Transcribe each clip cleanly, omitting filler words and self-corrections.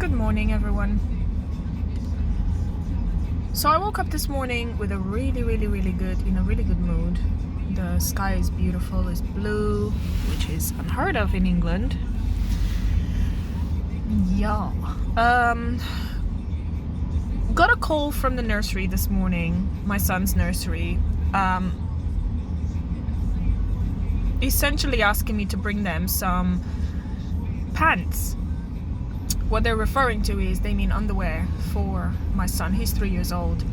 Good morning, everyone. So I woke up this morning with a really good mood. The sky is beautiful, it's blue, which is unheard of in England. Yeah. Got a call from the nursery this morning, my son's nursery. Essentially asking me to bring them some pants. What they're referring to is they mean underwear for my son. He's 3 years old.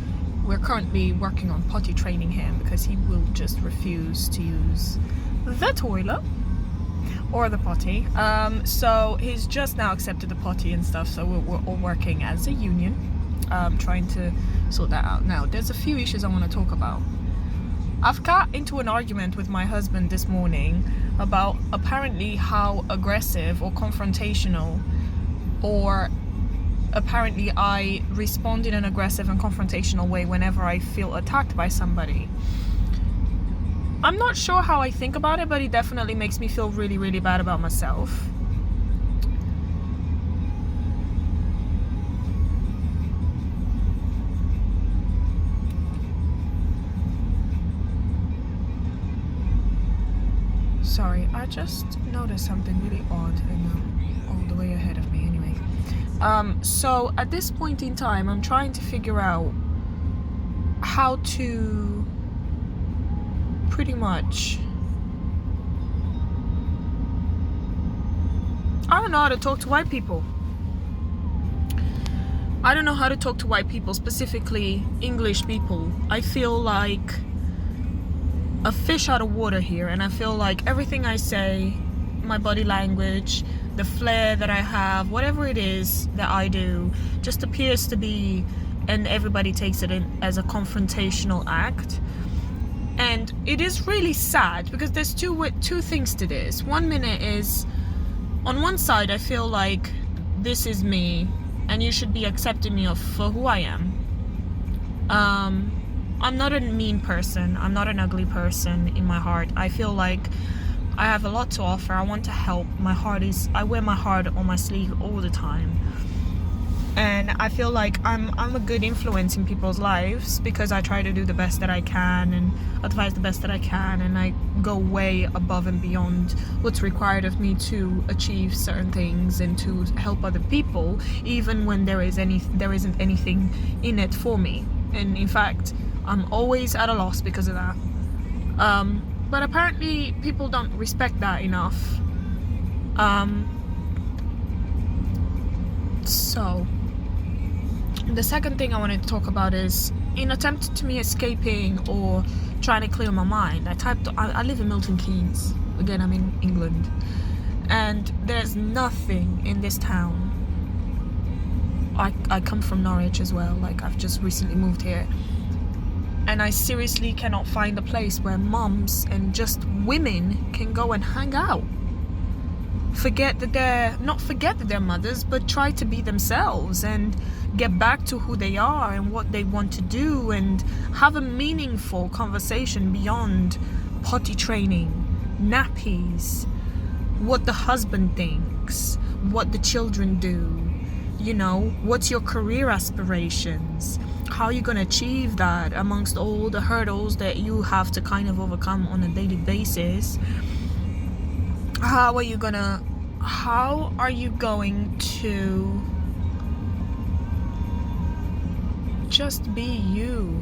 We're currently working on potty training him because he will just refuse to use the toilet or the potty. So he's just now accepted the potty and stuff. So we're all working as a union, trying to sort that out. Now, there's a few issues I want to talk about. I've got into an argument with my husband this morning about apparently how aggressive or confrontational, or apparently I respond in an aggressive and confrontational way whenever I feel attacked by somebody. I'm not sure how I think about it, but it definitely makes me feel really bad about myself. Sorry, I just noticed something really odd all the way ahead of me. Anyway, so at this point in time, I'm trying to figure out how to pretty much, I don't know how to talk to white people. I don't know how to talk to white people, specifically English people. I feel like a fish out of water here, and I feel like everything I say, my body language, the flair that I have, whatever it is that I do, just appears to be, and everybody takes it in as a confrontational act. And it is really sad because there's two things to this. 1 minute is, on one side, I feel like this is me and you should be accepting me for who I am. I'm not a mean person. I'm not an ugly person in my heart. I feel like I have a lot to offer. I want to help. I wear my heart on my sleeve all the time. And I feel like I'm a good influence in people's lives because I try to do the best that I can and advise the best that I can, and I go way above and beyond what's required of me to achieve certain things and to help other people, even when there isn't anything in it for me. And in fact, I'm always at a loss because of that. But apparently people don't respect that enough. So the second thing I wanted to talk about is, in attempt to me escaping or trying to clear my mind, I live in Milton Keynes. Again, I'm in England. And there's nothing in this town. I come from Norwich as well. Like, I've just recently moved here. And I seriously cannot find a place where moms and just women can go and hang out. Not forget that they're mothers, but try to be themselves and get back to who they are and what they want to do, and have a meaningful conversation beyond potty training, nappies, what the husband thinks, what the children do, what's your career aspirations, how are you going to achieve that amongst all the hurdles that you have to kind of overcome on a daily basis. How are you going to just be you?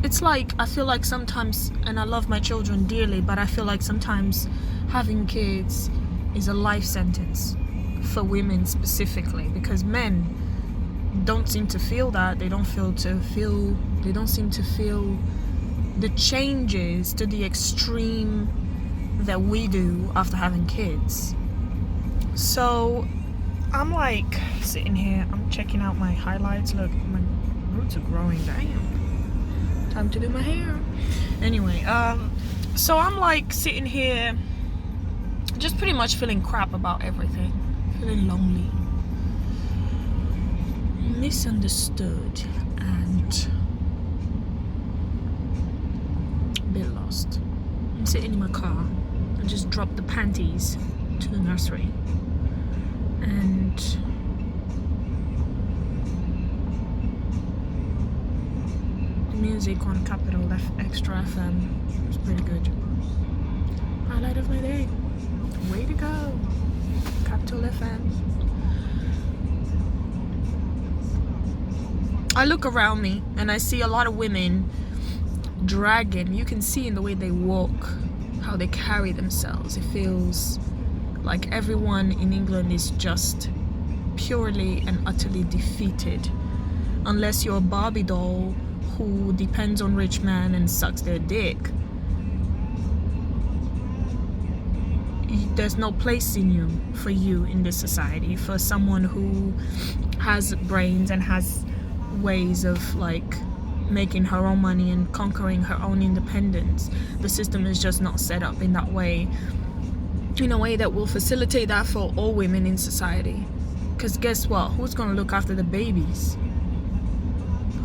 It's like, I feel like sometimes, and I love my children dearly, but I feel like sometimes having kids is a life sentence for women specifically, because men don't seem to feel that. They don't seem to feel the changes to the extreme that we do after having kids. So I'm like sitting here, I'm checking out my highlights. Look, my roots are growing. Damn, time to do my hair. Anyway, so I'm like sitting here just pretty much feeling crap about everything, feeling lonely, misunderstood, and a bit lost. I'm sitting in my car. I just dropped the panties to the nursery, and music on Capital Extra FM. It's pretty good. Highlight of my day. Way to go, Capital FM. I look around me and I see a lot of women dragging. You can see in the way they walk, how they carry themselves. It feels like everyone in England is just purely and utterly defeated, unless you're a Barbie doll who depends on rich man and sucks their dick. There's no place for you in this society. For someone who has brains and has ways of like making her own money and conquering her own independence, the system is just not set up in that way, in a way that will facilitate that for all women in society. Because guess what? Who's gonna look after the babies?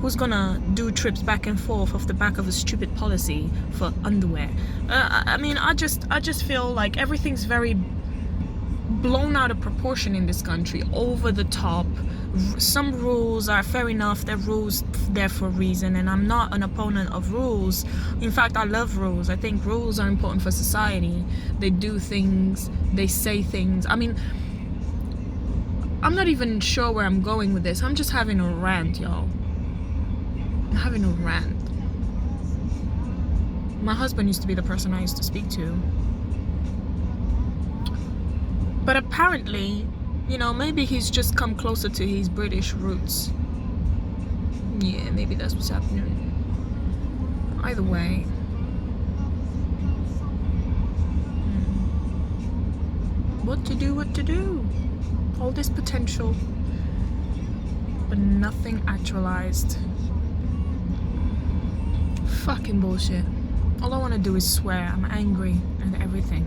Who's gonna do trips back and forth off the back of a stupid policy for underwear? I mean, I just feel like everything's very blown out of proportion in this country, over the top. Some rules are fair enough, they're rules there for a reason, and I'm not an opponent of rules. In fact, I love rules. I think rules are important for society. They do things, they say things. I mean, I'm not even sure where I'm going with this. I'm just having a rant, y'all. I'm having a rant. My husband used to be the person I used to speak to. But apparently, you know, maybe he's just come closer to his British roots. Yeah, maybe that's what's happening. Either way. What to do? All this potential, but nothing actualized. Fucking bullshit. All I want to do is swear. I'm angry and everything.